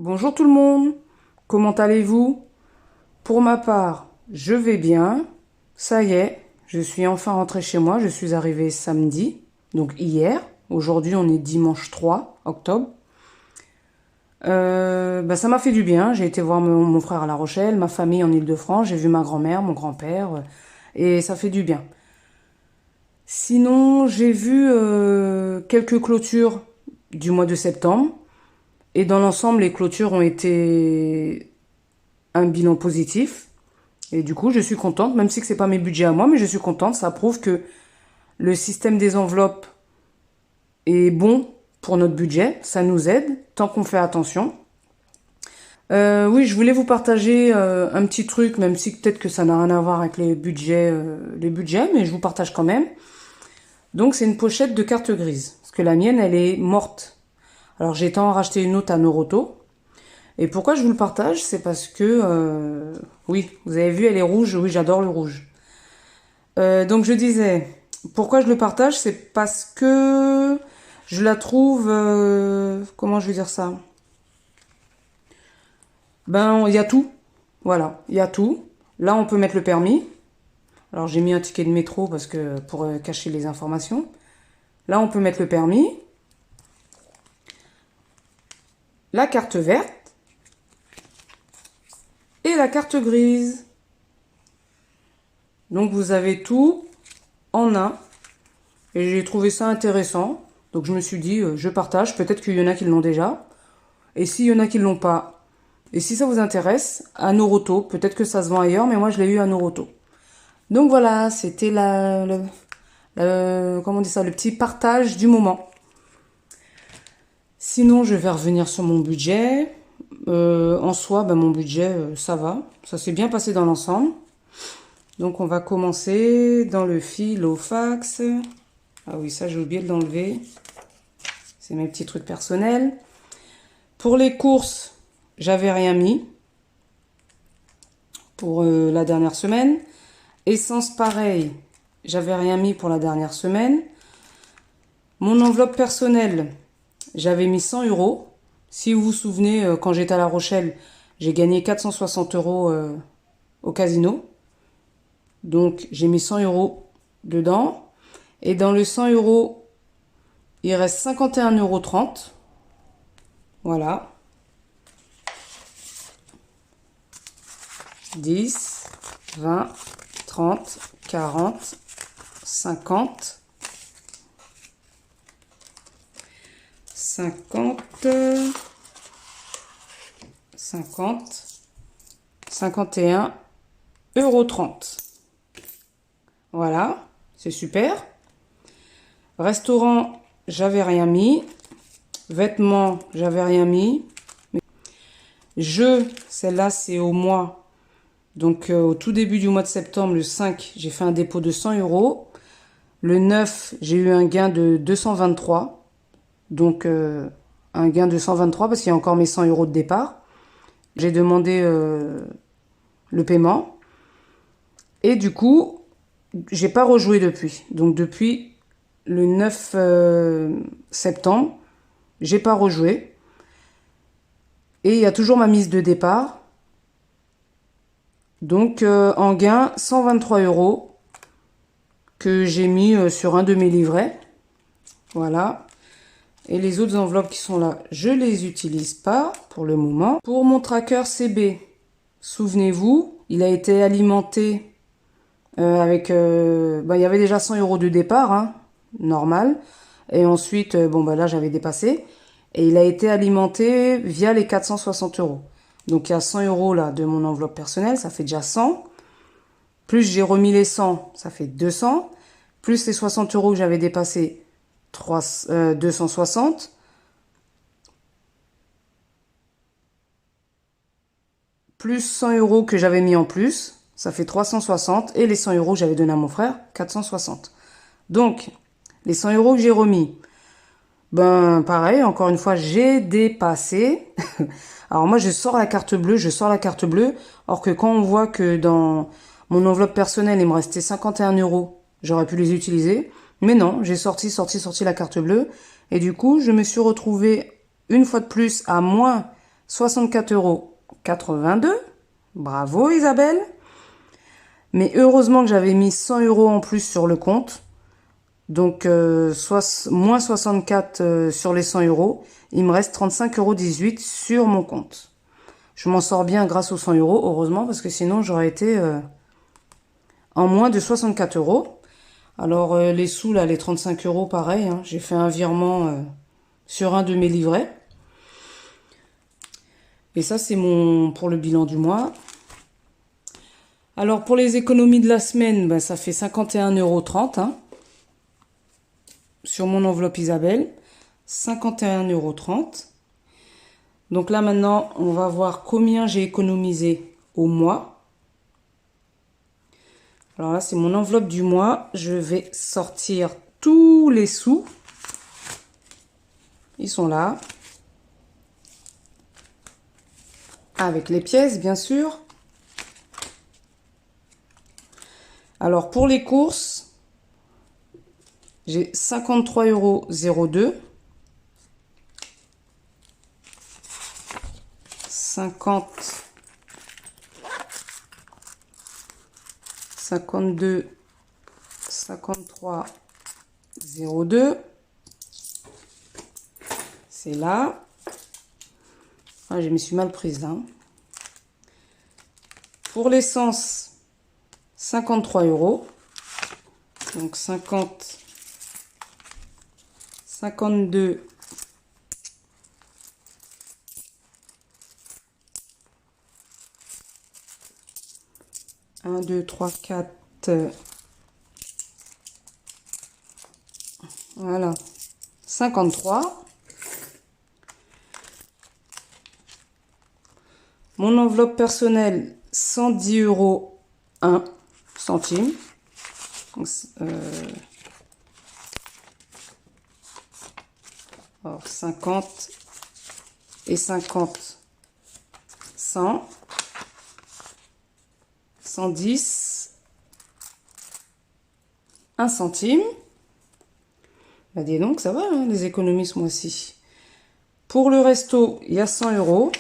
Bonjour tout le monde, comment allez-vous? Pour ma part, je vais bien. Ça y est, je suis enfin rentrée chez moi, je suis arrivée samedi, donc hier. Aujourd'hui, on est dimanche 3 octobre. Ça m'a fait du bien, j'ai été voir mon frère à La Rochelle, ma famille en Île-de-France, j'ai vu ma grand-mère, mon grand-père, et ça fait du bien. Sinon, j'ai vu quelques clôtures du mois de septembre, et dans l'ensemble, les clôtures ont été un bilan positif. Et du coup, je suis contente, même si ce n'est pas mes budgets à moi, mais je suis contente. Ça prouve que le système des enveloppes est bon pour notre budget. Ça nous aide, tant qu'on fait attention. Oui, je voulais vous partager un petit truc, même si peut-être que ça n'a rien à voir avec les budgets, mais je vous partage quand même. Donc, c'est une pochette de carte grise. Parce que la mienne, elle est morte. Alors, j'ai été en racheter une autre à Noroto. Et pourquoi je vous le partage? C'est parce que, oui, vous avez vu, elle est rouge. Oui, j'adore le rouge. Donc je disais, pourquoi je le partage? C'est parce que je la trouve, comment je vais dire ça? Ben, il y a tout. Voilà, il y a tout. Là, on peut mettre le permis. Alors j'ai mis un ticket de métro parce que pour cacher les informations. Là, on peut mettre le permis, la carte verte et la carte grise. Donc vous avez tout en un. Et j'ai trouvé ça intéressant. Donc je me suis dit, je partage. Peut-être qu'il y en a qui l'ont déjà. Et s'il y en a qui ne l'ont pas, et si ça vous intéresse, à Noroto, peut-être que ça se vend ailleurs, mais moi je l'ai eu à Noroto. Donc voilà, c'était comment on dit ça, le petit partage du moment. Sinon, je vais revenir sur mon budget. En soi, mon budget, ça va. Ça s'est bien passé dans l'ensemble. Donc on va commencer dans le fil au fax. Ah oui, ça j'ai oublié de l'enlever. C'est mes petits trucs personnels. Pour les courses, j'avais rien mis pour la dernière semaine. Essence, pareil, j'avais rien mis pour la dernière semaine. Mon enveloppe personnelle, j'avais mis 100 euros. Si vous vous souvenez, quand j'étais à La Rochelle, j'ai gagné 460 euros au casino. Donc, j'ai mis 100 euros dedans. Et dans le 100 euros, il reste 51,30 €. Voilà. 10, 20, 30, 40, 50, 50, 50, 51,30 €. Voilà, c'est super. Restaurant, j'avais rien mis. Vêtements, j'avais rien mis. Jeux, celle-là, c'est au mois. Donc, au tout début du mois de septembre, le 5, j'ai fait un dépôt de 100 euros. Le 9, j'ai eu un gain de 223. Donc, un gain de 123 parce qu'il y a encore mes 100 euros de départ. J'ai demandé le paiement. Et du coup, j'ai pas rejoué depuis. Donc, depuis le 9 septembre, j'ai pas rejoué. Et il y a toujours ma mise de départ. Donc, en gain, 123 euros que j'ai mis sur un de mes livrets. Voilà. Et les autres enveloppes qui sont là, je les utilise pas pour le moment. Pour mon tracker CB, souvenez-vous, il a été alimenté avec... il y avait déjà 100 euros de départ, hein, normal. Et ensuite, là, j'avais dépassé. Et il a été alimenté via les 460 euros. Donc, il y a 100 euros là de mon enveloppe personnelle, ça fait déjà 100. Plus j'ai remis les 100, ça fait 200. Plus les 60 euros que j'avais dépassé, 260. Plus 100 euros que j'avais mis en plus, ça fait 360. Et les 100 euros que j'avais donné à mon frère, 460. Donc, les 100 euros que j'ai remis, pareil, encore une fois, j'ai dépassé. Alors moi, je sors la carte bleue. Or que quand on voit que dans mon enveloppe personnelle, il me restait 51 euros, j'aurais pu les utiliser. Mais non, j'ai sorti la carte bleue. Et du coup, je me suis retrouvée une fois de plus à moins 64,82 €. Bravo Isabelle. Mais heureusement que j'avais mis 100 € en plus sur le compte. Donc, moins 64 sur les 100 €. Il me reste 35,18 € sur mon compte. Je m'en sors bien grâce aux 100 €, heureusement, parce que sinon j'aurais été en moins de 64 €. Alors, les sous, là, les 35 € pareil. Hein, j'ai fait un virement sur un de mes livrets. Et ça, c'est pour le bilan du mois. Alors, pour les économies de la semaine, ben, ça fait 51,30 € hein, sur mon enveloppe Isabelle. 51,30 €. Donc là, maintenant, on va voir combien j'ai économisé au mois. Alors là, c'est mon enveloppe du mois. Je vais sortir tous les sous. Ils sont là. Avec les pièces, bien sûr. Alors, pour les courses, j'ai 53,02 €. 50, 52, 53,02. C'est là. Ah, je me suis mal prise là. Pour l'essence, 53 €. Donc 50, 52, 1, 2, 3, 4, voilà, 53. Mon enveloppe personnelle, 110,01 €. Donc, alors 50 et 50, 100. 110, 1 centime. Bah dis donc, ça va, hein, les économies ce mois-ci. Pour le resto, il y a 100 €.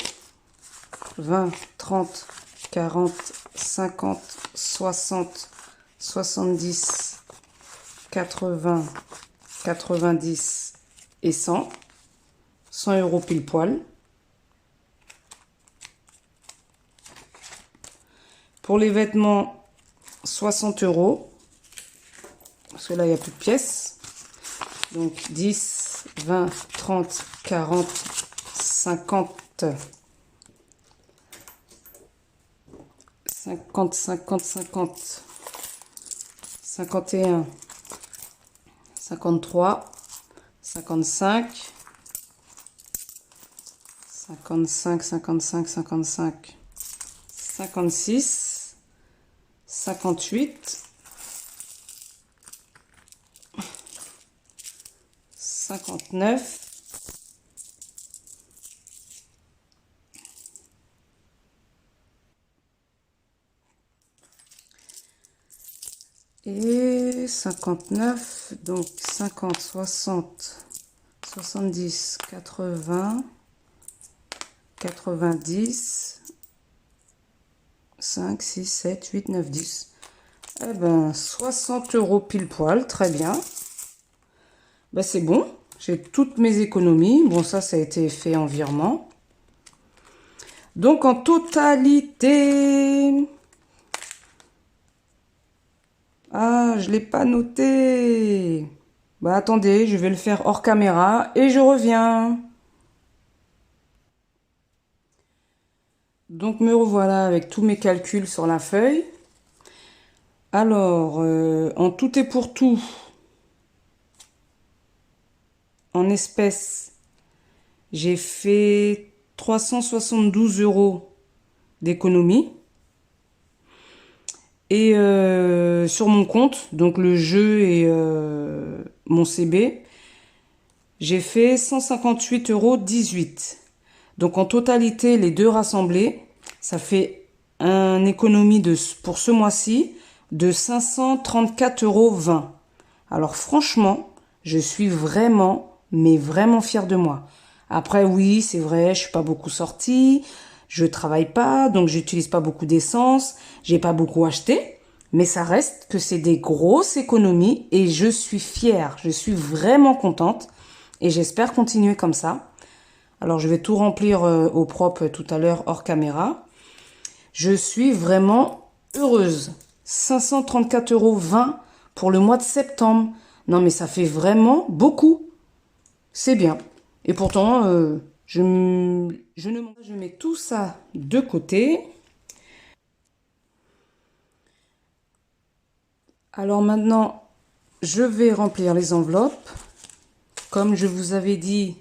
20, 30, 40, 50, 60, 70, 80, 90 et 100. 100 € pile poil. Pour les vêtements, 60 €. Parce que là, il n'y a plus de pièces. Donc 10, 20, 30, 40, 50, 50, 50, 50, 51, 53, 55, 55, 55, 55, 56, 58, 59, et 59, donc 50, 60, 70, 80, 90, 5, 6, 7, 8, 9, 10. Eh ben, 60 € pile poil, très bien. Ben, c'est bon, j'ai toutes mes économies. Bon, ça a été fait en virement. Donc, en totalité... Ah, je ne l'ai pas noté. Bah, attendez, je vais le faire hors caméra et je reviens. Donc, me revoilà avec tous mes calculs sur la feuille. Alors, en tout et pour tout, en espèces, j'ai fait 372 € d'économie. Et sur mon compte, donc le jeu et mon CB, j'ai fait 158,18 €. Donc en totalité, les deux rassemblés, ça fait une économie pour ce mois-ci de 534,20 €. Alors franchement, je suis vraiment, mais vraiment fière de moi. Après, oui, c'est vrai, je suis pas beaucoup sortie, je travaille pas, donc j'utilise pas beaucoup d'essence, j'ai pas beaucoup acheté, mais ça reste que c'est des grosses économies et je suis fière, je suis vraiment contente et j'espère continuer comme ça. Alors, je vais tout remplir au propre tout à l'heure hors caméra. Je suis vraiment heureuse. 534,20 € pour le mois de septembre. Non, mais ça fait vraiment beaucoup. C'est bien. Et pourtant, je mets tout ça de côté. Alors maintenant, je vais remplir les enveloppes. Comme je vous avais dit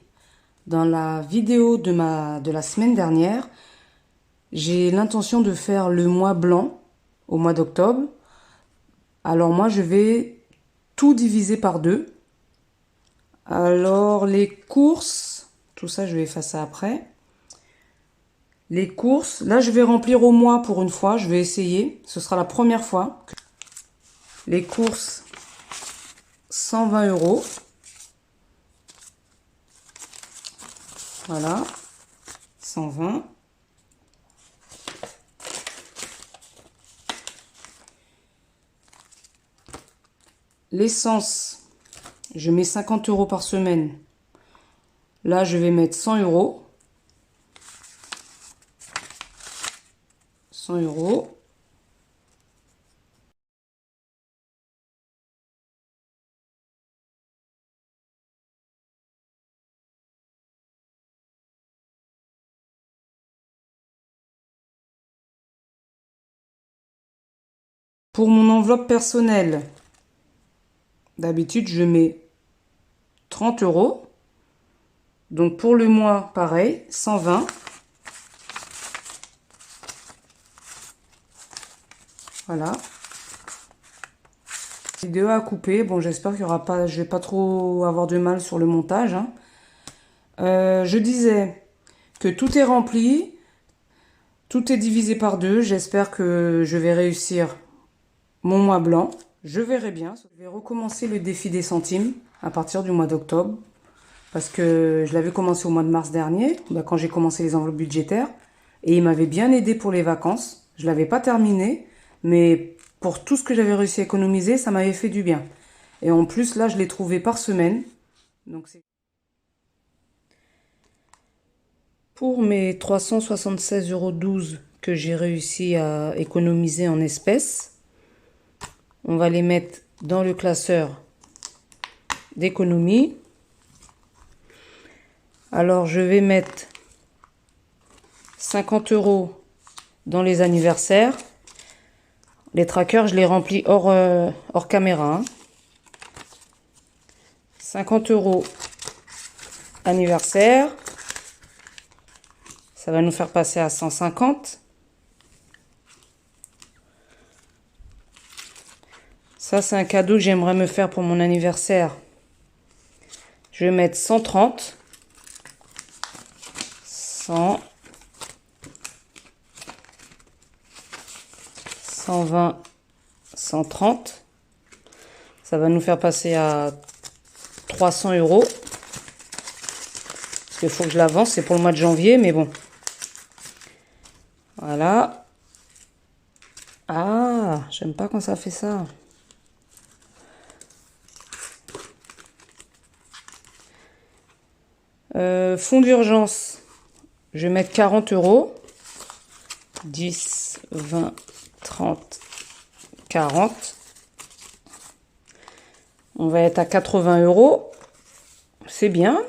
dans la vidéo de la semaine dernière, j'ai l'intention de faire le mois blanc au mois d'octobre. Alors moi, je vais tout diviser par deux. Alors les courses, tout ça, je vais faire ça après. Les courses, là, je vais remplir au mois pour une fois. Je vais essayer. Ce sera la première fois. Les courses, 120 €. Voilà, 120. L'essence, je mets 50 € par semaine. Là, je vais mettre 100 €. 100 €. Pour mon enveloppe personnelle, d'habitude, je mets 30 €. Donc pour le mois, pareil, 120. Voilà. Vidéo à couper. Bon, j'espère qu'il y aura pas, je vais pas trop avoir de mal sur le montage, hein. Je disais que tout est rempli, tout est divisé par deux. J'espère que je vais réussir mon mois blanc. Je verrai bien. Je vais recommencer le défi des centimes à partir du mois d'octobre. Parce que je l'avais commencé au mois de mars dernier, quand j'ai commencé les enveloppes budgétaires. Et il m'avait bien aidé pour les vacances. Je l'avais pas terminé, mais pour tout ce que j'avais réussi à économiser, ça m'avait fait du bien. Et en plus, là, je l'ai trouvé par semaine. Donc c'est pour mes 376,12 € que j'ai réussi à économiser en espèces. On va les mettre dans le classeur d'économie. Alors, je vais mettre 50 € dans les anniversaires. Les trackers, je les remplis hors caméra, hein. 50 € anniversaire. Ça va nous faire passer à 150. Ça, c'est un cadeau que j'aimerais me faire pour mon anniversaire. Je vais mettre 130. 100. 120. 130. Ça va nous faire passer à 300 €. Parce qu'il faut que je l'avance, c'est pour le mois de janvier, mais bon. Voilà. Ah, j'aime pas quand ça fait ça. Fonds d'urgence, je vais mettre 40 €. 10, 20, 30, 40. On va être à 80 €. C'est bien.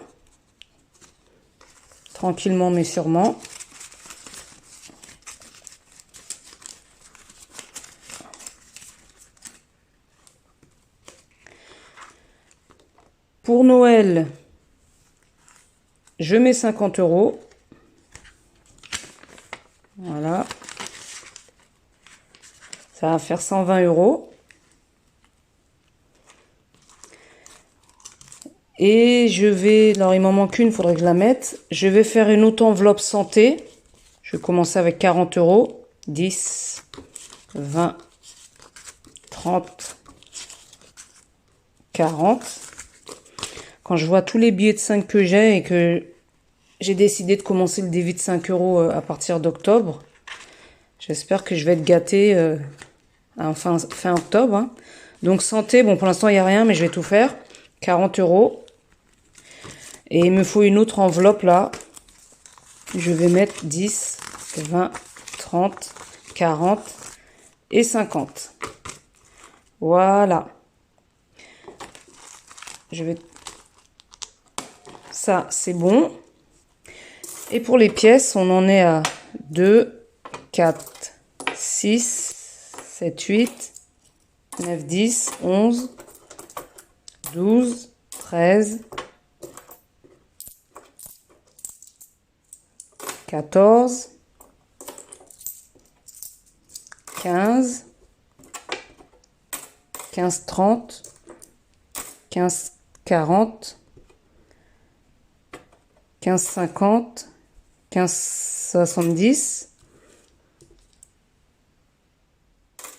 Tranquillement mais sûrement. Pour Noël, je mets 50 €. Voilà. Ça va faire 120 €. Et je vais, alors il m'en manque une, il faudrait que je la mette. Je vais faire une autre enveloppe santé. Je vais commencer avec 40 €. 10, 20, 30, 40. Quand je vois tous les billets de 5 que j'ai et que j'ai décidé de commencer le dévis de 5 € à partir d'octobre. J'espère que je vais être gâtée fin octobre. Hein. Donc santé, bon pour l'instant il n'y a rien, mais je vais tout faire. 40 €. Et il me faut une autre enveloppe là. Je vais mettre 10, 20, 30, 40 et 50. Voilà. Ça, c'est bon. Et pour les pièces, on en est à 2, 4, 6, 7, 8, 9, 10, 11, 12, 13, 14, 15, 15, 30, 15, 40, 15, 50, 15, 70,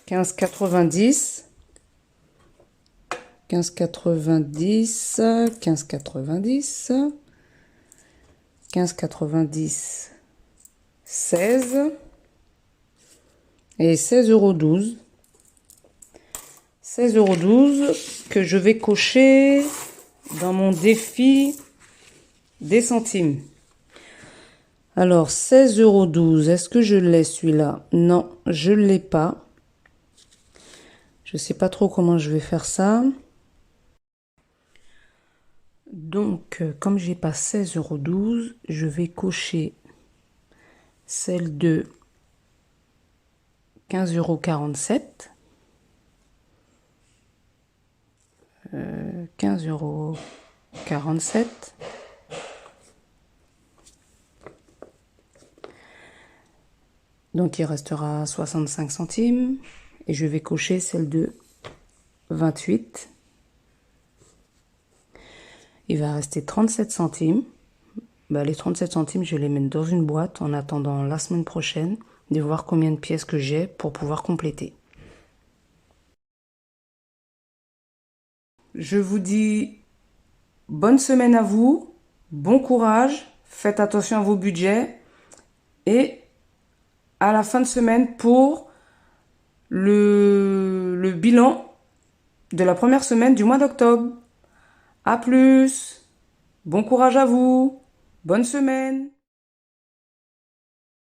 15, 90, 15, 90, 15, 90, 15, 90, 16 et 16,12 €. 16,12 € que je vais cocher dans mon défi des centimes. Alors, 16,12 €, est-ce que je l'ai celui-là? Non, je ne l'ai pas. Je ne sais pas trop comment je vais faire ça. Donc, comme j'ai pas 16,12 €, je vais cocher celle de 15,47 €. 15,47 €. Donc, il restera 65 centimes. Et je vais cocher celle de 28. Il va rester 37 centimes. Les 37 centimes, je les mets dans une boîte en attendant la semaine prochaine de voir combien de pièces que j'ai pour pouvoir compléter. Je vous dis bonne semaine à vous, bon courage, faites attention à vos budgets et à la fin de semaine pour le bilan de la première semaine du mois d'octobre. À plus, bon courage à vous, bonne semaine.